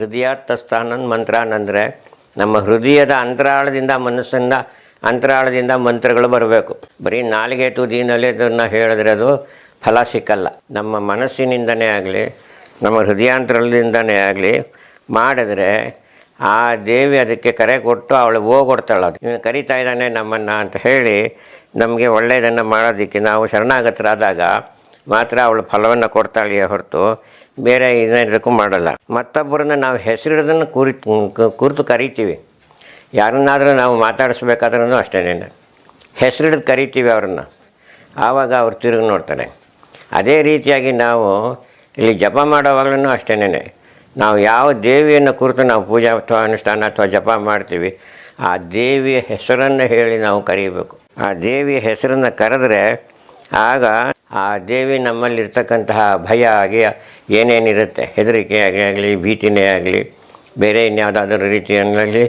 ಹೃದಯಾತ್ತಸ್ಥಾನಂದ್ ಮಂತ್ರ ಅಂದರೆ ನಮ್ಮ ಹೃದಯದ ಅಂತರಾಳದಿಂದ ಮನಸ್ಸಿಂದ ಅಂತರಾಳದಿಂದ ಮಂತ್ರಗಳು ಬರಬೇಕು. ಬರೀ ನಾಲಿಗೆ ತುದಿನಲ್ಲಿ ಅದನ್ನು ಹೇಳಿದ್ರೆ ಅದು ಫಲ ಸಿಕ್ಕಲ್ಲ. ನಮ್ಮ ಮನಸ್ಸಿನಿಂದನೇ ಆಗಲಿ ನಮ್ಮ ಹೃದಯಾಂತರದಿಂದನೇ ಆಗಲಿ ಮಾಡಿದ್ರೆ ಆ ದೇವಿ ಅದಕ್ಕೆ ಕರೆ ಕೊಟ್ಟು ಅವಳು ಹೋಗೊಡ್ತಾಳೆ. ಅದು ಇವನು ಕರಿತಾ ಇದ್ದಾನೆ ನಮ್ಮನ್ನು ಅಂತ ಹೇಳಿ ನಮಗೆ ಒಳ್ಳೆಯದನ್ನು ಮಾಡೋದಕ್ಕೆ ನಾವು ಶರಣಾಗತರಾದಾಗ ಮಾತ್ರ ಅವಳು ಫಲವನ್ನು ಕೊಡ್ತಾಳೆಯೇ ಹೊರತು ಬೇರೆ ಇದಕ್ಕೂ ಮಾಡಲ್ಲ. ಮತ್ತೊಬ್ಬರನ್ನ ನಾವು ಹೆಸರಿಡೋದನ್ನು ಕುರಿತು ಕರಿತೀವಿ. ಯಾರನ್ನಾದರೂ ನಾವು ಮಾತಾಡಿಸ್ಬೇಕಾದ್ರೂ ಅಷ್ಟೇ ಹೆಸರಿಡಿದು ಕರಿತೀವಿ ಅವ್ರನ್ನ. ಆವಾಗ ಅವ್ರು ತಿರುಗಿ ನೋಡ್ತಾರೆ. ಅದೇ ರೀತಿಯಾಗಿ ನಾವು ಇಲ್ಲಿ ಜಪ ಮಾಡೋವಾಗಲೂ ಅಷ್ಟೇ, ನಾವು ಯಾವ ದೇವಿಯನ್ನು ಕುರಿತು ನಾವು ಪೂಜೆ ಅಥವಾ ಅನುಷ್ಠಾನ ಅಥವಾ ಜಪ ಮಾಡ್ತೀವಿ ಆ ದೇವಿಯ ಹೆಸರನ್ನು ಹೇಳಿ ನಾವು ಕರೀಬೇಕು. ಆ ದೇವಿಯ ಹೆಸರನ್ನು ಕರೆದ್ರೆ ಆಗ ಆ ದೇವಿ ನಮ್ಮಲ್ಲಿರ್ತಕ್ಕಂತಹ ಭಯ ಆಗಿ ಏನೇನಿರುತ್ತೆ, ಹೆದರಿಕೆ ಆಗಲಿ ಭೀತಿನೇ ಆಗಲಿ ಬೇರೆ ಇನ್ಯಾವುದಾದ್ರೂ ರೀತಿಯಲ್ಲಿ